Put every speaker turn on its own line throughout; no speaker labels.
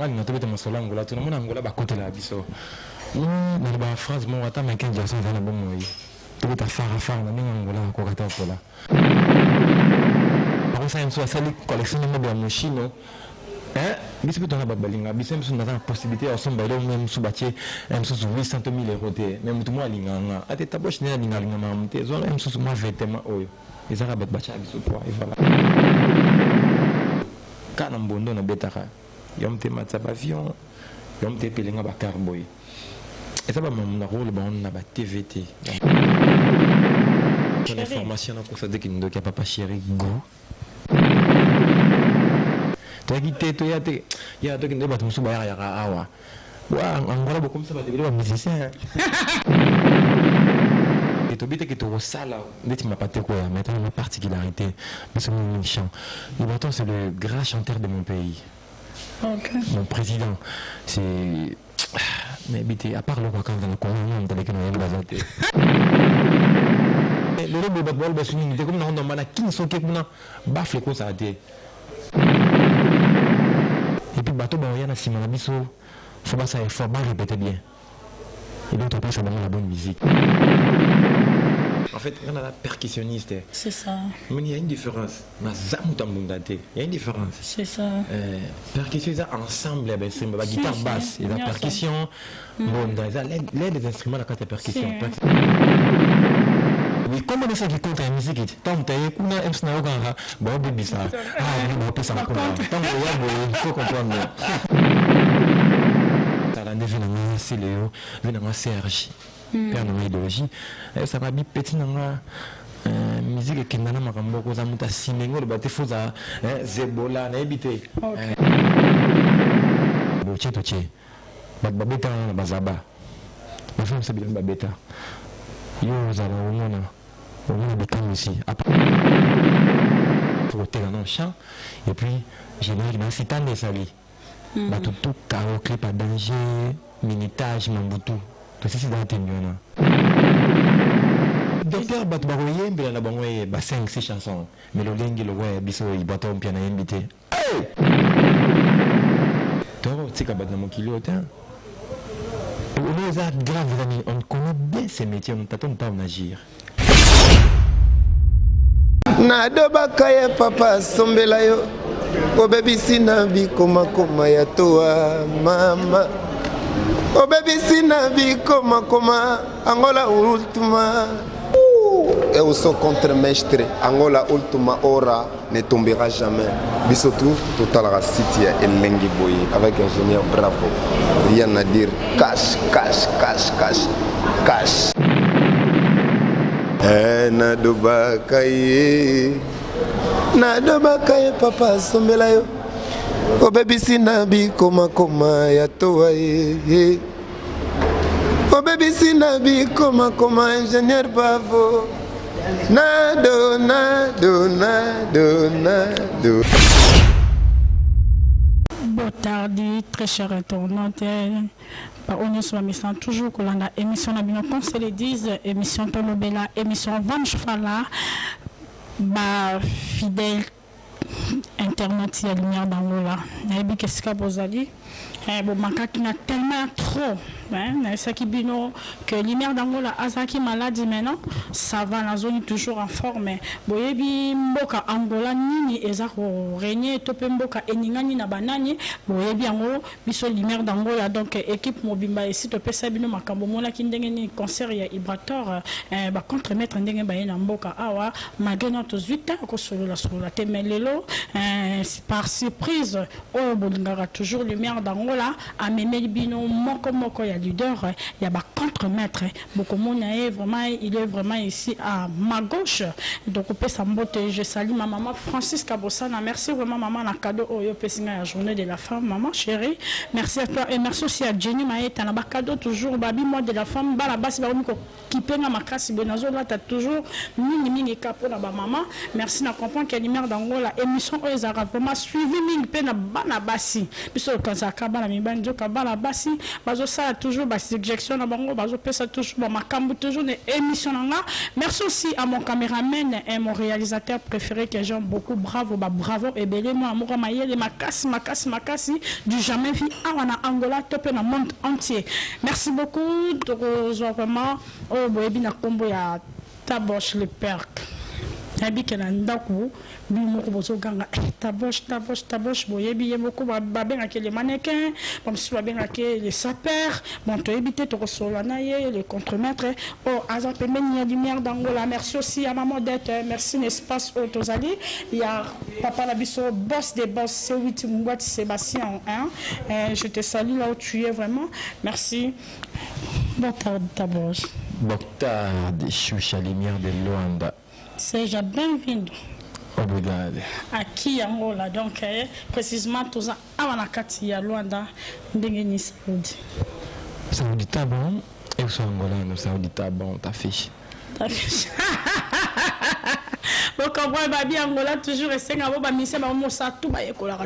ali na tobeta masolo Angola to na mona Angola ba côté la biso na ba phrase mo ata Michael Jackson za na bomo yi tobeta fara na ninga Angola ko kata fola par ça imso asali collection mo de machine biso peut on a balinga biso imso na possibilité à son bailo même sous bâtier imso 800 000 euros te même tout moi linganga ate tabosh ne linga mamte zo imso moi vêtement oyo ezaka bet bacha biso quoi et voilà kana mbondo na betaka yomte matsa avion yomte pelinga ba carboy et ça ba na rôle ba on na ba TVT ton information pour ça dès qu'il nous papa chéri go toi qui t'es toi ya toi qui ne ba tumsu ba ya awa wa Angola bo comme ça ba te ba musicien et tu que tu ressens là, tu m'as pas dit quoi, mais tu as une particularité, mais c'est mon chant. Le bâton, c'est le grand chanteur de mon pays.
Okay.
Mon président, c'est. Mais à part le roi quand on a connu, on a qu'on a basé. Le rôle de Batball, c'est comme on a qui sont qui ont baflé quoi ça a été. Et puis bateau, il y a un Simon Abisso, faut pas ça, il faut pas répéter bien. Et donc, on passe à la bonne musique. En fait, on a la percussionniste.
C'est ça.
Mais il y a une différence. Il y a une différence.
C'est ça.
Percussionniste ensemble, c'est la guitare basse et la percussion. Bon, l'aide des instruments, la carte percussion. Mais comment est-ce qui compte la musique? Tant que tu as écouté un snao, bon, bébé, ça. Ah, on peut s'en comprendre. Tant il faut comprendre. C'est Léo, venant Serge, père de mon idéologie. Ça va bien petit dans la musique qui n'a pas beaucoup de temps. Cinéma, le bâtiment faut Zebola, n'habité. Bon, tiens, tiens. Babeta, Bazaba. Ma femme s'habille en Babeta. Yo, Zaba, on a des camps aussi. Après, pour ôter un champ, et puis j'ai un citan de Sali. Batutu karaoke pas danger minitage mambutu to sisi dans tenyona docteur bat baroye mbela na bangoye ba 5-6 chansons mais le lengi le ouais biso ibato mpiana invité toro tika bat na mokili autant on est grave amis on connaît bien ces métiers on t'attend pas à agir
na dobaka ye papa sombela yo oh baby sinabi koma koma ya toa mama oh baby sinabi koma koma Angola ultima eu sou contre-mestre Angola ultima hora ne tombera jamais bisotu total city et lengi boy avec ingénieur bravo rien à dire cash cash cash cash cash na dobaka ye papa sombela yo oh baby sinabi koma koma ya toa ye oh baby sinabi koma koma ingénieur bravo nado nado nado nado.
Bon tardi, très cher internaute. On est toujours que l'on a émission comme se le disent, émission Tolobela, émission Vange Fala, fidèle internet, il y a lumière dans l'eau là. Qu'est-ce que vous avez dit? Bon, qui n'a tellement trop, c'est qui bino que lumière d'Angola, Azaki maladie maintenant, ça va la zone toujours en forme. Boyebi mboka Angola nini ezako régner topé mboka eningani na banani, boyebi ango biso lumière d'Angola donc équipe mobimba ici topé ça bino makambo mona ki ndenge ni concert ya Ibrator ba contre mettre ndenge ba na mboka awa malgré notre 8 ans ko solo la temelelo par surprise o bolingara toujours lumière d'Angola à Memeli Bino moko ya leader il y a ba contre-maître beaucoup mona vraiment il est vraiment ici à ma gauche donc on peut s'emboter je salue ma maman Francis Kabosana merci vraiment maman na cadeau oyo pesinga la journée de la femme maman chérie merci à toi et merci aussi à Jenny Maeta na ba cadeau toujours babi moi de la femme bala basi ba ko kipenga makasi bonazo là tu toujours mingi kapo na ba maman merci na comprendre que lumière d'Angola émission chanson oyo vraiment suivi mingi pe na bana basi biso quand ça kabala mi banjo kabala basi bazo ça toujours ba suggestion na bango bazo pesa toujours ba makambu toujours une émission nga. Merci aussi à mon caméraman et mon réalisateur préféré que j'aime beaucoup. Bravo bravo et belé moi amour mayele makasi du jamais vu awana Angola topé na monde entier. Merci beaucoup de vraiment oh boyebi na kombo ya Taboche le perk. Nabi ke na ndaku bi moko bozo ganga Taboche boyebi ye beaucoup babenga ke les mannequins comme si babenga ke les sapeurs bon to éviter to solana ye les contremaîtres oh azan pe meni lumière d'Angola. Merci aussi à maman d'être merci l'espace Otozali il y a papa la biso boss des boss c'est 8 Mungwati Sébastien hein je te salue là où tu es vraiment merci. Boa tarde, Taboche.
Boa tarde, Xuxa Lumière de Luanda.
Seja bem-vindo.
Obrigado.
Aqui em Angola, donc, précisément, tous à Wanakati, à Luanda, Ndengeni Saoudi.
Saoudi, tá bom? Eu sou angolano, Saoudi, tá bom, tá fixe.
Tá fixe. Bon, quand on va bien Angola, toujours rester en Angola, mais c'est tout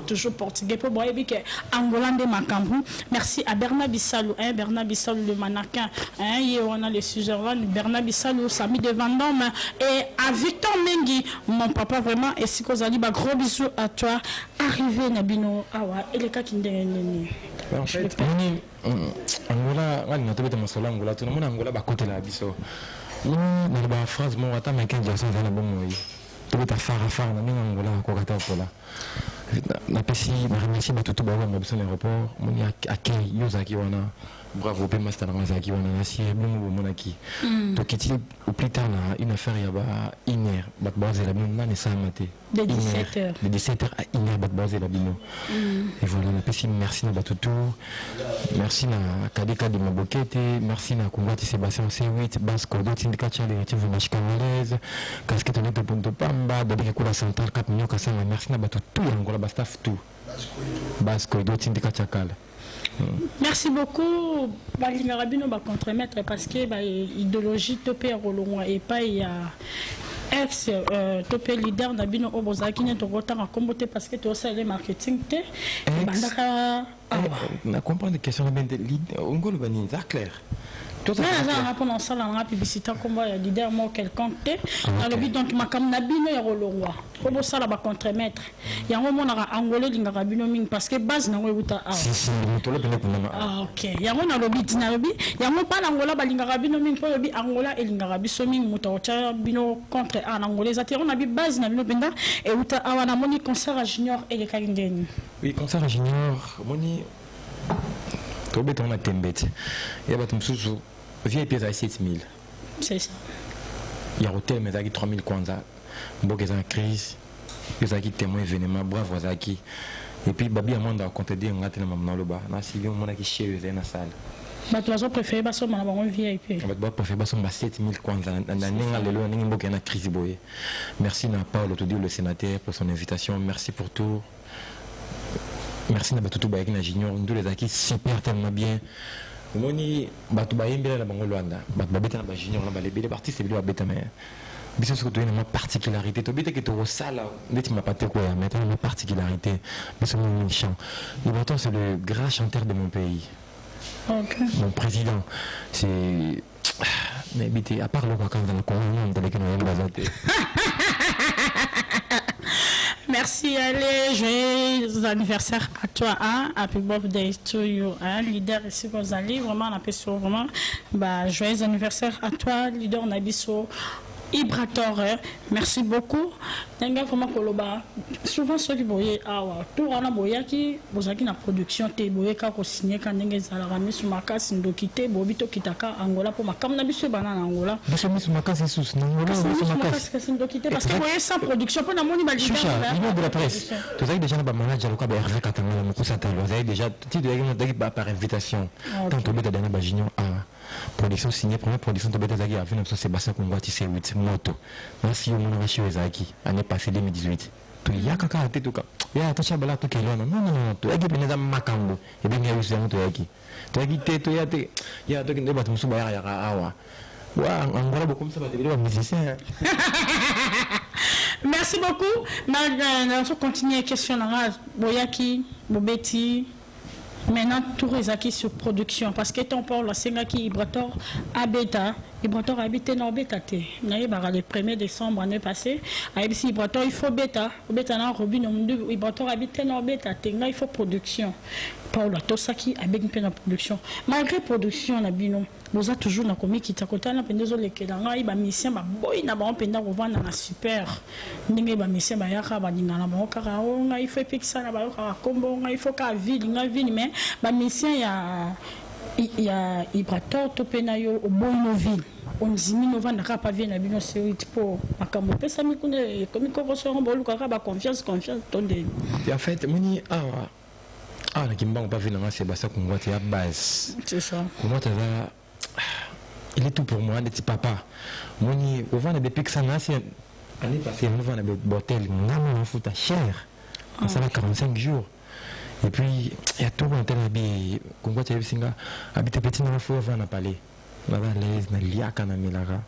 toujours portugais pour voir que Angola de Macambou. Merci à Bernard Bissalou, Bernard Bissalou le mannequin, et on a les suzerains, Bernard Bissalou, Samy de Vendôme, et à Victor Mengi, mon papa vraiment, et si vous allez, gros bisous à toi, arrivé Nabino, Awa, et les cas qui
en fait, Angola, on a trouvé Angola, tout le monde Angola, côté la biso. Non, dans la phrase, mon attends, mais qu'un garçon, c'est un bon mot. Tout est à faire, on a mis Angola, quoi, na pesi na remercier batutu ba wanga biso l'aéroport moni accueil yozaki wana bravo pe master na zaki wana nasi bongo monaki to kiti au plus tard na une affaire ya ba iner bat baze la bino na sa maté
de 17h
de 17h à iner bat baze la bino et voilà na pesi merci na batutu merci na kadeka de mabokete merci na Mungwati Sébastien C8 Basco de syndicat de relative machikangalaise casquette de ponto pamba de kula central 4 millions kasa merci na batutu Angola bastaf tout Basco de syndicat chakala.
Merci beaucoup. Balingarabino va contre-mettre parce que l'idéologie topé rolon et pas il y a ex topé leader Nabino Obozaki n'est au retard à comboter parce que tu as le marketing te bandaka
na comprendre les questions de leader Ngolo bani ça clair.
Non, pendant ça, la publicité comme leader moi quelqu'un dans le but donc ma comme Nabino ya rolongwa comme ça là ba contre-mettre il y a un moment na angolais lingarabino ming parce que base na webuta
si mutolo pele kuna
OK il y a un lobby na lobby il y a un pas l'angola ba lingarabino ming pour lobby angola et lingarabiso ming mutaocha bino contre en angolais ça on a bi base na bino benda et uta awana moni concert à junior et les kalindeni
oui concert à junior moni to beto na tembete ya batum susu VIP à 7000.
C'est ça.
Il y a hôtel mais avec 3000 kwanza. Mboke en crise. Ils ont témoin événement bravo Zaki. Et puis babi amanda a compté dire ngati na mamna loba. Na Sylvie mona ki chez eux na salle.
Ba toi préféré ba so na ba VIP.
Ba préféré ba so 7000 kwanza na ninga lelo ninga mboke na crise boye. Merci na Paul Autodio le sénateur pour son invitation. Merci pour tout. Merci na batutu ba na junior nous les acquis super tellement bien. Moni batu bayembela na bango Luanda batu babeta na ba junior na ba lebele artiste lebele babeta mais biso ce que tu as une particularité to beta que to sala ndeti ma paté quoi mais une particularité biso mon chant le Baton c'est le grand chanteur de mon pays.
Okay.
Mon président c'est mais bité à part le quand dans le commune dans lequel on est basé.
Merci, allez, joyeux anniversaire à toi, hein, happy birthday to you, hein, leader ici vous allez, vraiment, on appelle ça vraiment, joyeux anniversaire à toi, leader Nabiso, Ibrator, merci beaucoup. Vraiment, souvent ceux qui voyaient, tout on a boya qui, vous avez une production, tu boya qui a signé quand vous avez sur ma case, vous quittez, vous habitez Kitaka, Angola, pour ma cam Nabiso banane Angola.
Vous avez sur ma case, c'est sous Angola,
parce que vous voyez sans production, pour la monnaie,
niveau de la presse. Vous avez déjà un manager, le Hervé Katamala, vous avez déjà, tu dois par invitation. Tant que vous avez donné Bagignon à production signée, première production de Betazagi à Venus, c'est Bassin Mungwati C8 moto. Merci au monde chez Zaki, année passée 2018. Tu y a kaka à tout cas. Il y a tout bala tout non, tu as gagné dans Makambo, et bien il y a eu un toyaki. Tu as quitté, tu y a des bâtiments sous Bayara Awa. Ouais, Angola, comme ça va devenir un musicien.
Merci beaucoup. On continue la question. Boyaki, Bobeti. Maintenant, tout est acquis sur production. Parce que ton port, la Sengaki, Ibrator, Abeta. Ibrator habite dans Beta. Le 1er décembre, l'année passée. Ibrator, il faut Beta. Beta, Ibrator habite dans Beta. Il faut production. Paul, Tosaki, avec une peine production. Malgré production, vous avez toujours commis qui t'a côté na pendezo lekelanga iba mission ba boy na ba penda ko vanda na super ndenge ba mission ba yaka ba dingana ba kaka nga il faut fixa na ba ka kombo nga il faut ka ville mais ba mission ya Ibrator to pena yo o boy no ville on zimi no vanda ka pa vie na bino c'est pour makambo pesa mi kune comme ko so on bolu ka ba confiance tonde
en fait moni la kimba on pas vu na Sébastien Kongo c'est à base
c'est ça
comment tu vas il est tout pour moi, le petit papa. Moi, on va depuis que ça n'a pas l'année passée, on va dans le bordel, on a foutu cher. Ça va 45 jours. Et puis, il y a tout un tel habit. Comme quoi, tu as vu, habiter petit dans le fou, on va parler. On va l'aise, on a liaka, on a mis la ra.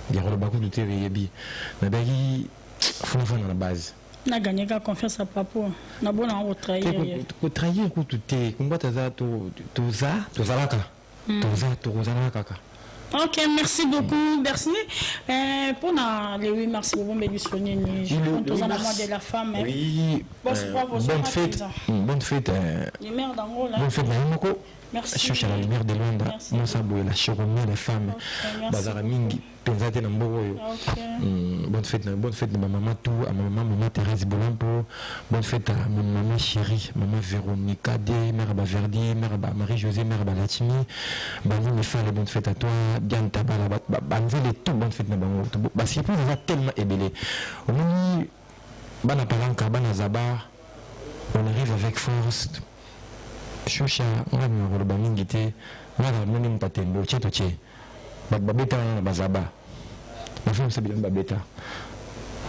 Il y a beaucoup de télé, il y a il faut faire dans la base.
On a gagné la confiance à papa. On a bon à trahir.
Pour trahir, pour tout est. Comme quoi, tu as tout.
Ok, merci beaucoup. Merci. Pour les 8 mars, vous m'avez sonné. Tous en amour de la femme.
Oui. Bonne fête. Bonne fête. Bonne fête, Naïmoko.
Merci.
Je suis à la lumière de Luanda. Moi, ça boue la chirurgie des femmes. Bazara Mingi. Pensate na Mboro. Bonne fête à ma maman tout, à ma maman Thérèse Bolampo. Bonne fête à ma maman chérie, maman Véronique Adé, mère Verdi, mère Marie-Josée, mère Latimi. Bani me fait bonne fête à toi, bien tabala, banzele tout bonne fête na bango. Parce que ça tellement ébélé. On dit bana palanka, bana zabar. On arrive avec force. Choucha, on a mis le baningité, on a ramené un patembo, tché. Babeta na bazaba bafim sabila babeta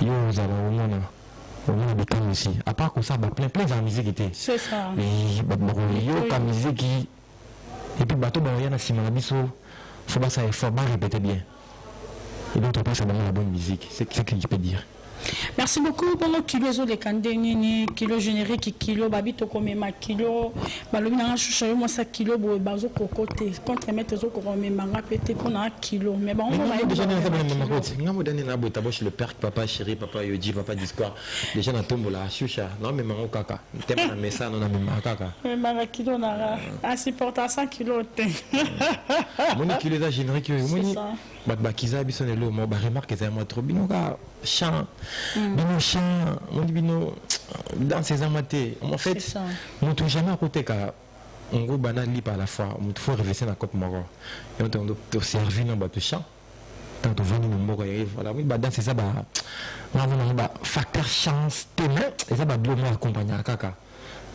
yo zaba on a des ici à part que ça plein de musique était
c'est ça
et yo ka musique et puis bateau ba yana sima na biso faut pas ça faut pas répéter bien et donc après ça donne la bonne musique c'est ce que je peux dire.
Merci beaucoup pour nos kilos de candé kilo générique kilo babito comme ma kilo balobi na chucha moi ça kilo bo bazo kokote contre mettre zo ko manga pété pour na kilo mais bon on va
déjà na ça même côté ngamo dani na bota boche le père papa chéri papa yoji papa discours déjà na tombo la chucha non mais mango kaka tema na mesa non na même kaka
mais manga kilo na a supporter 100 kilo te
mon kilo da générique moni bakiza biso ne lo mo ba remarque ça moi trop bino ka chant bino chant on dit bino dans ces amatés en fait on touche jamais à côté ka on go banali par la fois on faut reverser na coupe moro et on te servir dans bateau chant tant on venu moro et voilà oui dans c'est ça ba facteur chance témoin et ça ba bleu moi accompagner kaka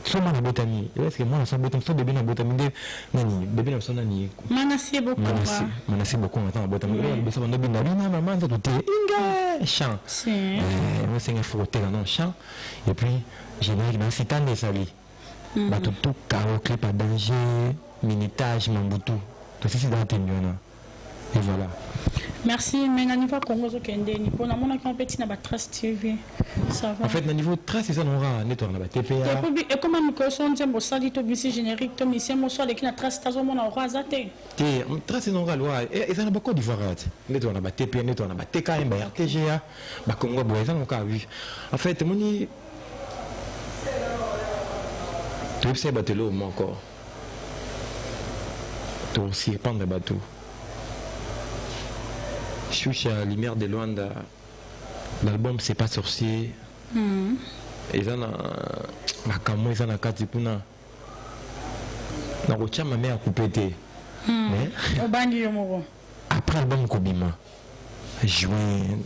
soma na botami est-ce que moi ça botami so bébé na botami de nani bébé na sona ni
manasi
beaucoup attends botami le ça bando bina bina maman ça tout inga chant moi c'est un frotter non chant et puis générique dans citan de sali ba tout karaoké pas danger minitage mambutu tout c'est dans tenona et voilà.
Merci, mais au niveau Congo, pour la petit na Trace TV, ça va.
En fait, au niveau Trace, c'est ça, on va nettoyer la TPA.
Et comment nous connaissons un salit au lycée générique, Tom, ici, mon soir, avec la Trace, t'as au moins un roi zaté.
Trace, c'est un loi. Et ça n'a pas d'Ivoire. Nettoyer la TPA, nettoyer la TKM, TGA, Congo, ça n'a pas vu. En fait, mon y. Tu sais, bateau, moi encore. Tu aussi répandre le bateau. Choucha, lumière de Luanda, l'album c'est pas sorcier. Et ça na makambo ça na kati kuna na rocha ma mère coupé mais après l'album Kobima juin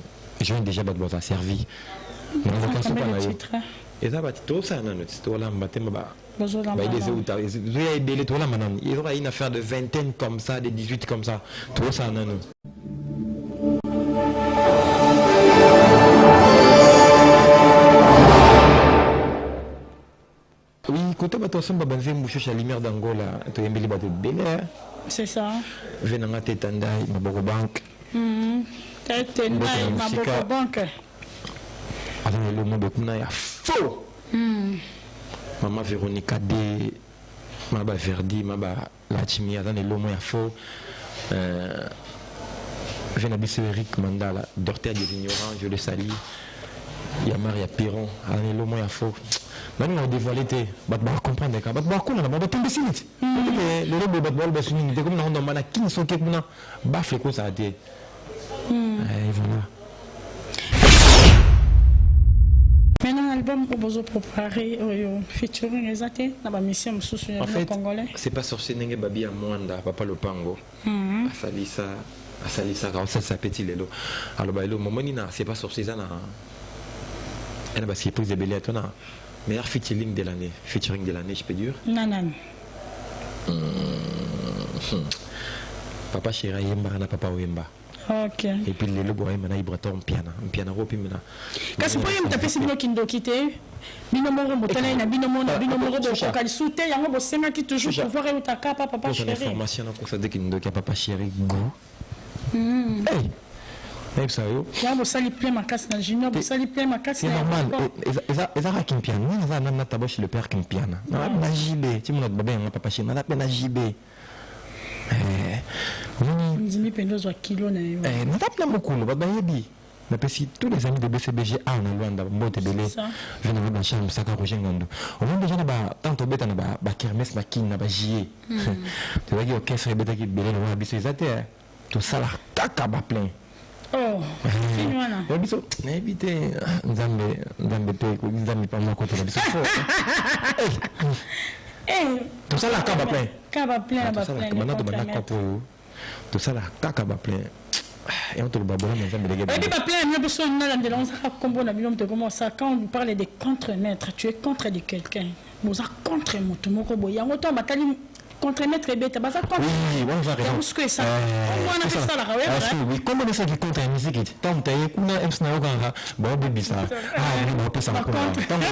déjà ba doit servi mais on va pas là et ça va tout ça na notre tout là matin ba il est délai tout là maintenant il y aura une affaire de vingtaine comme ça de 18 comme ça tout ça na nous. Oui, quand on a ensemble, on a la lumière d'Angola, on a mis les bébés.
C'est ça.
Venant à Tétandai, ma banque.
Tétandai, ma banque.
azana le mot kuna ya faux maman Véronica D maba Verdi maba Lachimi azana le mot ya faux Vénabiso Eric Mandala docteur des ignorants je le salue ya Maria Piron azana le mot ya faux maintenant on dévoilé te bat ba comprendre ka bat ba kuna ba tembesinit le robo bat ba basuni te comme na on mana kin so ke kuna ba fle ko ça te et voilà.
Maintenant, l'album que vous préparez, featuring exacté, dans la mission
en fait,
congolais.
c'est pas sorcier Nenge Babi à Mwanda, Papa Lopango. Asalisa, quand ça petit lelo. Alors, bah, le moment c'est pas sorcier ça, elle a prise de Belé à ton meilleur featuring de l'année, je peux dire.
Nanan.
Papa Chéra Yemba, Papa Oyemba.
Ok.
Et puis le logo est Ibraton piano ropi mena.
Quand c'est pas un tapé c'est bloqué d'okité. Binomoro motana na binomoro de kokali souté yango bosenga ki toujours pour voir utaka papa chéri.
Information na ça dit qu'il papa chéri go. Hey. Même ça yo.
Ya bo sali plein ma casse na junior, bo sali plein ma casse.
C'est normal. Eza kim piano. Eza na taboshi le père kim piano. Na JB, ti mon baba na papa chéri, na pena JB.
Ndimi pendozo wa kilo na yo.
Natapna mokolo baba yebi. Na pesi tous les amis de BCBG a na Luanda mbote belé. Je na ba chambre saka ko jengondo. On a déjà na ba tanto beta na ba kermesse ba kin na ba jié. Tu vois que orchestre beta ki belé na biso ezate. To sala kaka ba plein.
Oh. Finwana.
Ya biso na ebité nzambe pe ko nzambe pa mo ko to biso fo. Tout ça là kaba plein.
Kaba plein ba plein.
Maintenant de bana kapo. Tout ça là kaba plein. Et on te le babona mais jamais les gars.
Et puis ba plein mais besoin na de l'on ça combo na bilom te comment ça quand on parle de contre-maître, tu es contre de quelqu'un. Nous a contre moto moko boya moto batali contre-maître bête ba ça contre.
Oui, on va raison.
Parce que ça. On a fait ça là ouais.
Oui, comment on sait qui contre la musique? Tant que tu kuna ems na okanga, bon bébé ça. Ah, on peut ça encore. Tant que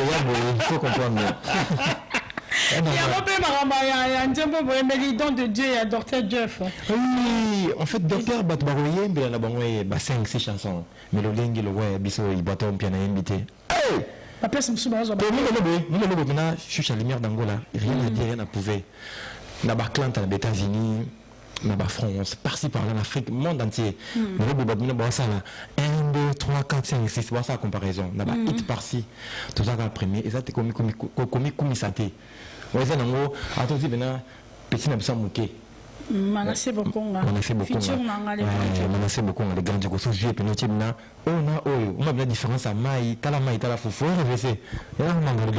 il faut comprendre.
Il y a un peu de don de Dieu et Dr. Jeff.
Oui, en fait, Dr. Batbaroye, il y a 5-6 chansons. Mais le lingue, le ouais, biso, il battait un piano invité. Hey!
Après, c'est un
je suis à la lumière d'Angola. Rien à dire, rien à prouver. Dans la Clan, dans les États-Unis, dans la France, par-ci, par-là, en Afrique, le monde entier. Mais le bout de ça, 1, 2, 3, 4, 5, 6, c'est ça la comparaison. Dans la hit par-ci, tout ça, le premier, et ça, c'est comme ça. Ouais, ça, non, attendez, maintenant, petit n'a pas mouqué.
Manassé beaucoup.
Manassé beaucoup. Manassé beaucoup. Les grands du coup, j'ai pénétré maintenant. On a la différence à Maï, Talamaï, Talafou, réfléchir. Et là, on a le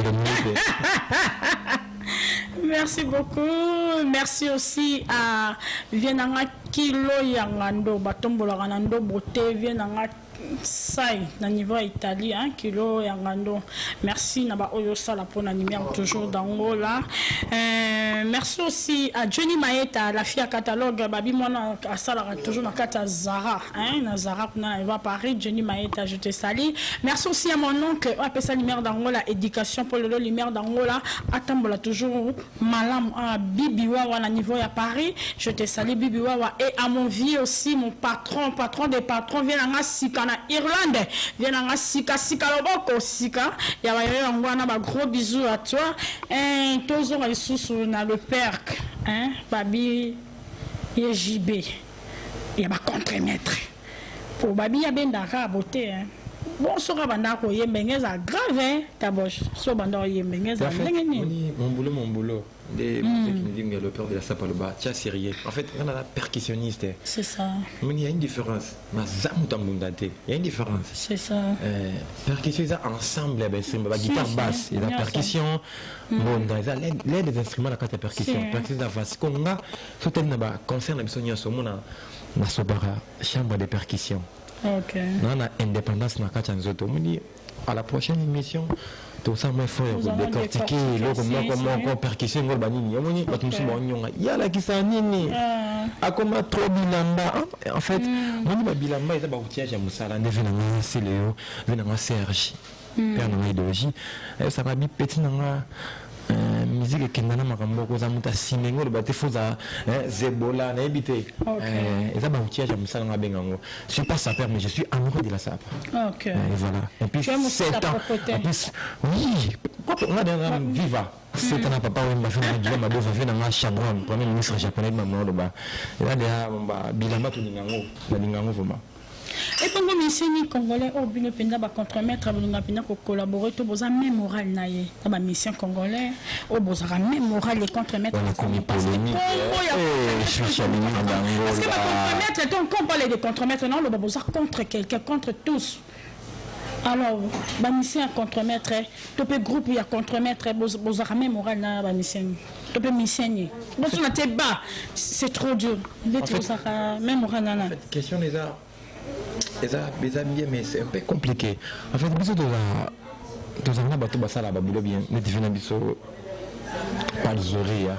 Merci beaucoup. Merci aussi à Vienanga Kilo Yangando, Batombola Ranando, Beauté, Vienanga Sai, na niveau italien, Kilo Yangando. Merci Naba Oyosala pour l'animer toujours d'Angola. Merci aussi à Johnny Maeta, la fille à catalogue, Babi Mona, à Salara, toujours dans Kata Zara. Zara, elle va à Paris, Johnny Maeta, je te salue. Merci aussi à mon oncle, on appelle ça l'imère d'Angola, éducation pour le l'imère d'Angola, Atambola, toujours Malam, Bibi Wawa, à niveau à Paris, je te salue, Bibi Wawa. Et à mon vie aussi, mon patron des patrons, vient à Sika, en Irlande, vient à Sika, Loboko, Sika, il y a un gros bisou à toi. Et tous les sous le perc, Babi et JB. Il y a un contre-maître. Pour Babi, il y a bien d'argent à beauté. Bon, ce sera bandako yembengeza grave taboche. So bandako yembengeza ngeni.
Mon boulot. Des qui nous disent le peur de la sapaloba, tiens sérieux. En fait, on a la percussionniste.
C'est ça.
Mais il y a une différence. Ma zamutambundate. Il y a une différence.
C'est ça.
Percussion ensemble, c'est la guitare basse, et la percussion. Bon, dans l'aide des instruments la carte percussion. Percussion d'avance. Quand on a sauté dans le concert, on a sobara chambre de percussion.
Ok.
On a indépendance dans la Nzoto. À la prochaine émission, tout ça, moi, il faut décortiquer le percussion. Il y a la qui s'en est. A comme trop bilamba. En fait, on dit bilamba, il y a un outillage à Moussala, on est venu à Céléo, venu à Serge. Père de l'idéologie. Ça va bien petit dans musique ekendana makambo koza muta simengo le bate foza zebola na ebité et ça ba outillage à musala nga bengango je suis pas sapeur mais je suis amoureux de la sape.
OK.
Et voilà et puis 7 ans en plus oui on a dans viva 7 ans papa oui m'a fait un ma dose fait dans ma chambre premier ministre japonais maman lo ba et là ba bilamba to ningango na ningango vraiment.
Et pour moi, les Congolais, au but de contre-mettre, pour collaborer, tout besoin même moral naïe. Dans ma mission congolais, au besoin même moral les contre-mettre. Parce que contre-mettre, on parle de contre-mettre, non, le besoin contre quelqu'un, contre tous. Alors, ma mission contre-mettre, tout le groupe il y a contre-mettre, besoin même moral na ma mission. Tout le mission. Bon, on a été bas, c'est trop dur. Même moral na.
Question les arts. Bien, mais c'est un peu compliqué. En fait, bisous de la bateau basala babulo bien, mais tu viens bisous pas les oreilles.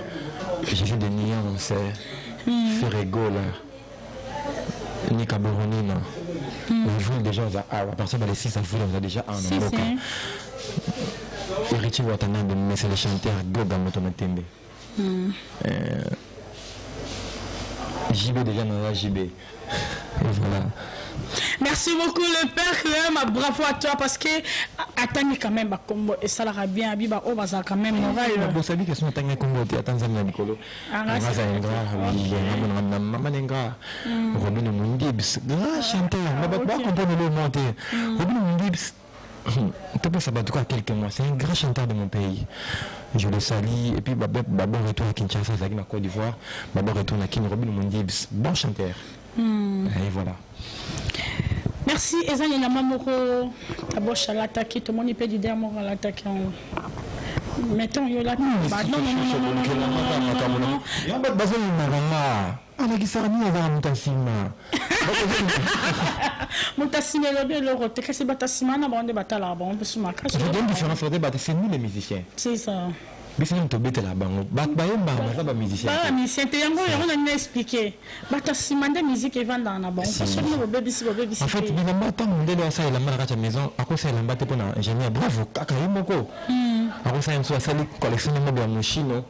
J'ai fait des nuances, Ferrego là, Nika Boronina. Je joue déjà à partir de les 6 avril, on a déjà un an. Héritier Watanabe, mais c'est le chanteur Goga Motomatembe. JB déjà dans la JB. Et voilà.
Merci beaucoup le père, bravo à toi parce que attends quand même Bakombo et ça l'a bien Biba au bazar quand même moral.
Vous savez que son attends Kombo tu attends Zambia Nicolo. Mamanenga. Robin Mundibs, grand chanteur, mais pas comprendre le monter. Robin Mundibs. Tu peux savoir quoi quelques mois, c'est un grand chanteur de mon pays. Je le salue et puis Babo retourne à Kinshasa, Zagui ma Côte d'Ivoire. Babo retourne à Kin Robin Mundibs, bon chanteur. Et voilà.
Merci Ezani na mamoko tabocha l'attaquer tout le monde peut dire moi l'attaquer mettons yo là non Mutasime le bien le rote que c'est batasima na bande batala bon peut se marquer.
Je donne différence entre c'est nous les musiciens.
C'est ça.
Bisi nous tobete la bango. Ba ça ba musicien.
Ba musicien te yango on a expliqué. Batasima de musique et vendre na bon. Parce que nous bébé.
En fait, bilamba tant ndelo ça la mara ka maison, ako ça lamba te pona ingénieur bravo kaka yimoko. Ako ça une sali collection de machine.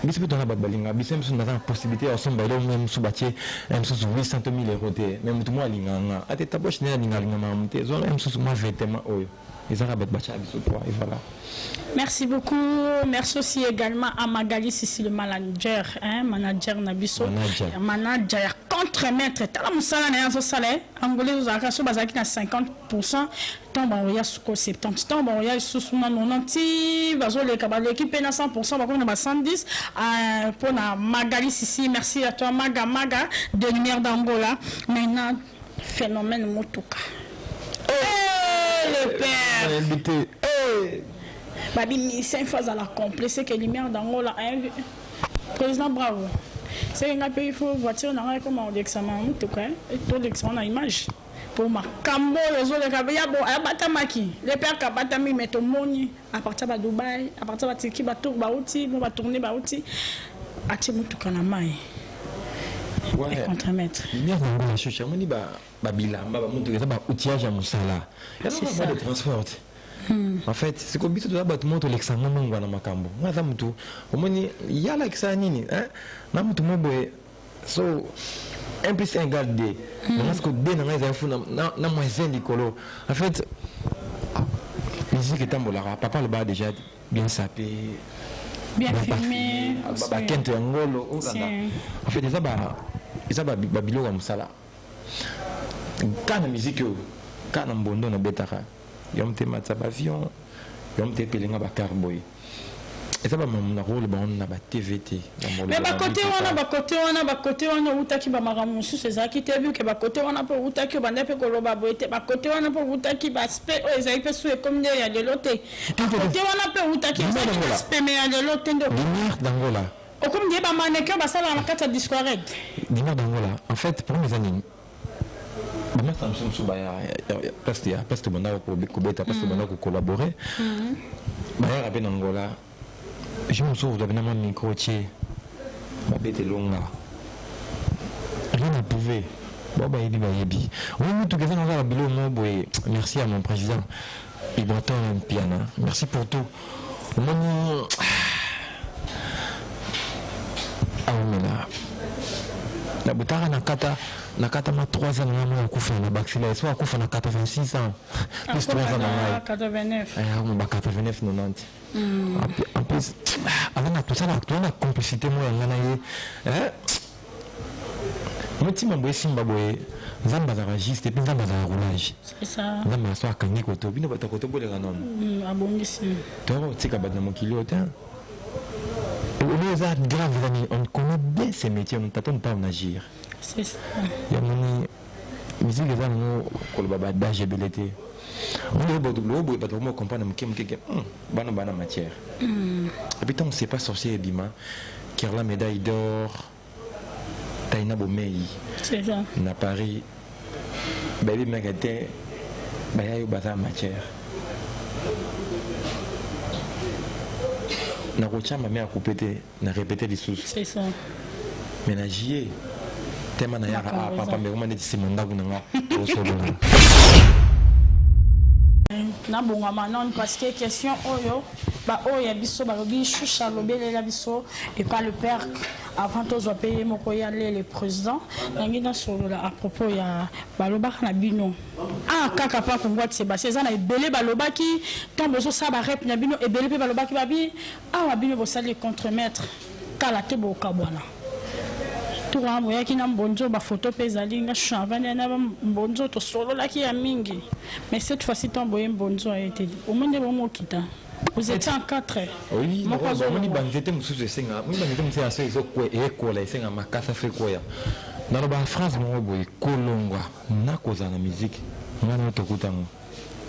Bisi peut on a balinga, bisi nous na possibilité à son balo même sous bâtier, même sous 800 000 euros même tout moi linganga. Ate taboche ne linga mamte, zo même sous moi vêtement oyo. Et voilà.
Merci beaucoup. Merci aussi également à Magali Sissi, le manager, manager Nabiso. Manager contre-maître. Tala musala na yazo salaire. Angolais aux akaso bazaki na 50%. Tomba oya suko 70. Tomba oya susuna 90. Bazo le kabale l'équipe na 100%. Bako na 110. Pour na Magali Sissi. Merci à toi Maga de lumière d'Angola. Maintenant phénomène Motuka. Le père. Babi 5 fois à la complet, c'est que lumière d'Angola. Président bravo. C'est un pays il faut voiture on a comment on dit que ça m'a en tout cas. Tout l'examen en image. Pour ma cambo les autres kabaya bon abatamaki. Les pères kabatami met au moni à partir de Dubaï, à partir de Tiki batou baouti, bon va tourner baouti. Ati mutu kana mai.
Ouais.
Contre-maître.
Lumière d'Angola chucha moni ba bilamba ba mutu ça ba outillage à musala. C'est ça de transport. En fait, c'est comme si tu as battu mon Alexandre Mangwana Makambo. Moi, ça me tout. Au moins, il y a l'Alexandre, hein? Namutu Moboé. So, 1 plus 1 égale 2. Parce que 2 n'a pas info, n'a moins 1 Nicolo. En fait, la musique est en bolara. Papa le bas déjà bien sapé.
Bien filmé.
Kente Angolo. En fait, ils ont babilo comme ça là. Quand la musique, quand on bondo na betara. Yom te mataba avion, yom te pelinga ba carboy. Et ça va mon rôle ba on na ba TVT.
Mais ba côté wana utaki ba maramu su c'est ça qui te vu que ba côté wana pe utaki ba ndape ko loba boete ba côté wana pe utaki ba spe o ezai pe su comme ya de loté. Côté wana pe utaki ba spe mais ya de loté ndo.
Lumière d'Angola.
O comme dit ba mannequin ba sala na kata discourage.
Lumière d'Angola. En fait pour mes années mais ça me semble que parce que on a collaborer d'ailleurs avec Angola je me souviens de mon micro tché ma bête longa rien ne pouvait bon bah il dit bah yebi on tout que dans la bilo moi merci à mon président Ibraton Piana merci pour tout Moni aumela na butara nakata ma 3 ans na kufa na baxila soit kufa na 86 ans plus 3 ans na
89
on ba 89 90 en plus avant tout ça la complicité moi ngana ye motima boye simba boye nzamba za registre et puis nzamba za roulage
c'est ça
nzamba so akangi koto bino batakoto boleka non
abongisi
to tika badna mokili otin. Grave, on connaît bien ces métiers, on ne t'attend pas à agir.
C'est ça.
Il y a une musique qui est là, d'âge et belleté. On doit comprendre que c'est une matière. Et puis, on ne sait pas sorcier Bima, qui a la médaille d'or, Taïna Bomei.
C'est ça.
À Paris, Baby Magate, Bayayo Bazar matière. Na rocha ma mère a coupé na répété les sous.
C'est ça.
Mais na jié tema na yara papa mais comment dit c'est manda kunanga au solo.
Na bonga manon parce que question oyo ba oyo biso ba lobi choucha lobele la biso et pas le père avant tous à payer moko ya le président nangi na solo la à propos ya baloba na bino kaka pa ko ngwati Sébastien za na ebele baloba ki tombe so sa ba rep na bino ebele pe baloba ki babi wa bino bo sali contre-maître kala te bo kabwana tout a moya ki na mbonzo ba photo pe zali nga chavane na mbonzo to solo la ki ya mingi mais cette fois-ci tombe mbonzo a été au moins de bon kita. Vous étiez en 4.
Oui, moi je banzete mususu esenga. Moi banzete mususu aso ezoko ekola esenga makasa fe koya. Dans la France mo boy kolongwa na koza na musique. Ngana to kutango.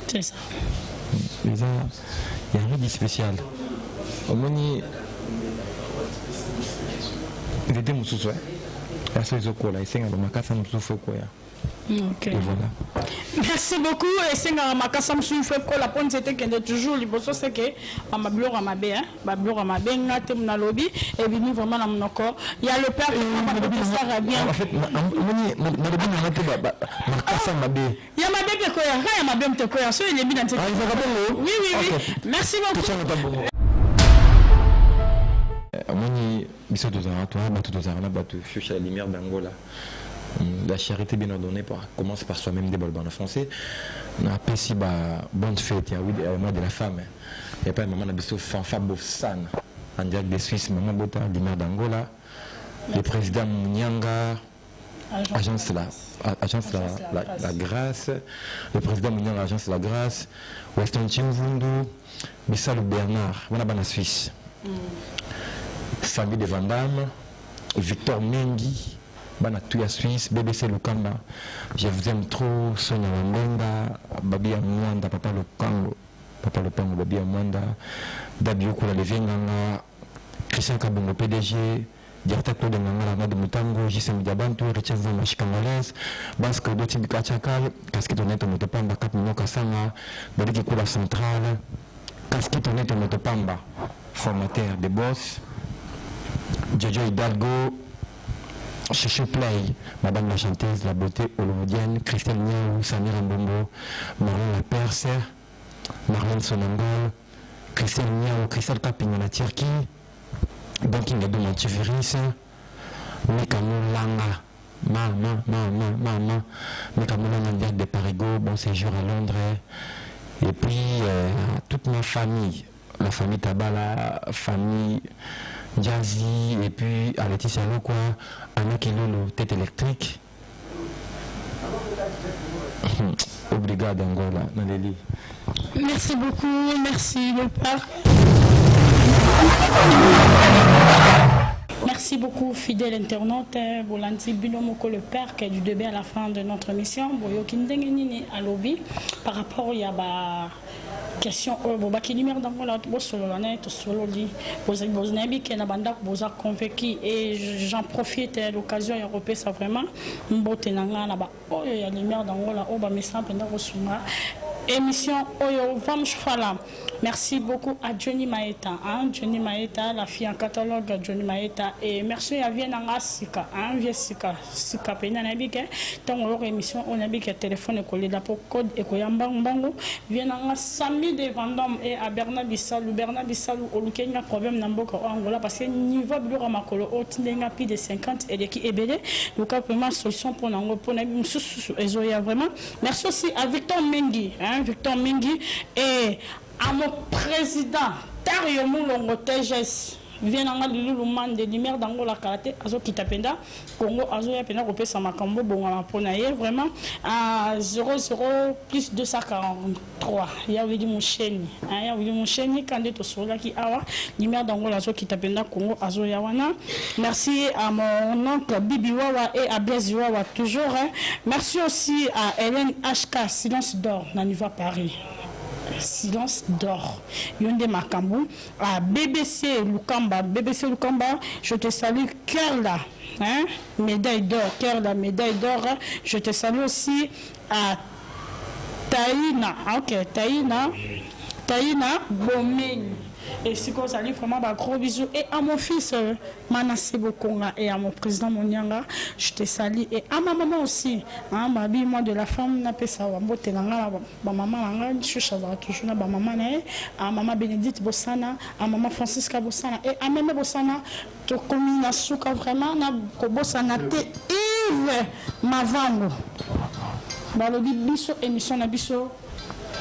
C'est ça.
Il y a rien de spécial. Au moni banzete mususu aso ezoko la esenga makasa mususu fe koya.
Ok.
Et voilà.
Merci beaucoup. Et c'est que Makasam Soufou, la ponte c'était qu'il est toujours libre. C'est que ma blog à ma bé, ma blog à ma bé, na lobby, et venu vraiment dans mon corps. Il y a le père qui m'a bien. En fait, il y a ma bé qui est il y a ma bé qui est cohérent. Il est bien dans oui, oui, oui. Merci beaucoup.
Moni, biso dozara, toi, batu dozara, batu, fuchsia lumière d'Angola. La charité bien ordonnée commence par soi-même des bolbans en français. On a apprécié bonne fête, il y a oui, au mois de la femme. Il n'y a pas un moment de fanfa Bofsan, en direct de Suisse, Maman Bota, lumière d'Angola, le président Mounianga, agence la Grâce, le président Mounianga, agence la Grâce, Weston Chimvundu, Bissalo Bernard, on a la Suisse. Famille de Vandame, Victor Mengi. Bana tuya Suisse, BBC Lukamba, je vous aime trop, Sonia Wambenga, Babi Amwanda, Papa Lupango, Babi Amwanda, Dabio Kula Levenganga, Christian Kabongo PDG, Diarta Claude Nganga, Mad Mutango, Jisem Diabantu, Richard Zama Chikangales, Basque Doti Bikachakal, Casquette Honnête Motopamba, Cap Minoka Sanga, Badiki Kula Centrale, Casquette Honnête Motopamba, formateur de boss, Jojo Hidalgo, Chicho Play, Madame la chanteuse, la beauté hollywoodienne, Christelle Niaou, Samir Mbombo, Marlène La Perse, Marlène Sonangol, Christelle Niaou, Christelle Kaping la Turquie, Banking Adou Antivirus, Mekamo Langa, Mekamo Langa de Parigo, bon séjour à Londres, et puis toute ma famille, la famille Tabala, famille Jazzy, et puis à Laetitia Lokwa, Anna Kilolo, tête électrique. Obrigado Angola, dans les lits.
Merci beaucoup, merci le père. Merci beaucoup, fidèle internaute. Bolanti Binomoko le père qui est du début à la fin de notre mission. Boyokindengeni à lobby par rapport à la question qui numéro d'Angola solo l'année tout solo dit vous n'avez qui n'a banda vous a convaincu et j'en profite de l'occasion européenne ça vraiment mbote nanga na ba il y a numéro d'Angola au ba message pendant resuma émission oyo vam chfala Merci beaucoup à Johnny Maeta, hein? Johnny Maeta, la fille en catalogue Johnny Maeta, et merci à Vienanga Sika, hein? Sika Pena Nabike, tant on émission on a bien que téléphone est collé pour code et Koyambango, Vienanga Sami de Vendôme et à Bernard Bissalou, au Kenya problème Namboka Angola parce que niveau bureau Makolo, au Tindenga plus de 50 et qui est belé, donc vraiment solution pour Nango pour Ezoya vraiment. Merci aussi à Victor Mengi, hein? Victor Mengi et à mon président Tario Moulongo TGS vient dans le man de lumière d'Angola Karaté Azo Kitapenda Congo Azo Yapena Kopé Samakambo Bonga Ponaye vraiment à 00 plus 243 il y a eu mon chaîne il y a eu mon chaîne candidat au sola qui awa lumière d'Angola Azo Kitapenda Congo Azo Yawana. Merci à mon oncle Bibi Wawa et à Blaise Wawa toujours, hein. Merci aussi à Hélène HK Silence d'or Naniva Paris. Silence d'or. Yonde Makambu à BBC Lukamba, je te salue Kerla, hein? Médaille d'or, Kerla, médaille d'or. Je te salue aussi à Taïna, ok, Taïna Bomeni. Et si vous allez vraiment un gros bisou et à mon fils Manassé Bokonga et à mon président Monianga, je te salue et à ma maman aussi, hein, ma vie moi de la femme n'a pas ça, ma maman je suis toujours na maman à maman Bénédicte Bossana, à maman Francisca Bossana et à maman Bossana, to commune souka vraiment na ko Bossana te Yves Mavango. Balobi biso émission na biso.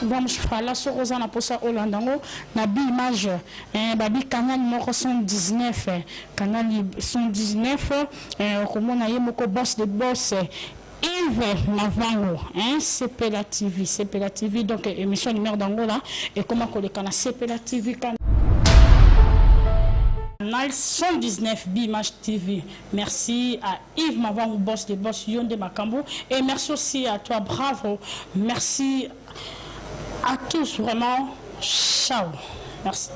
Vamos falar sur Rosana Posa Holandango, na bi image, babi canal numéro 119, canal 119, comme on a eu moko boss de boss. Yves Mavango, hein, CP la TV, donc émission numéro d'Angola, et comment qu'on les canal CP la TV, canal 119 Bimage TV. Merci à Yves Mavango, boss de boss Yonde Makambo, et merci aussi à toi, bravo, merci à tous, vraiment, ciao, merci.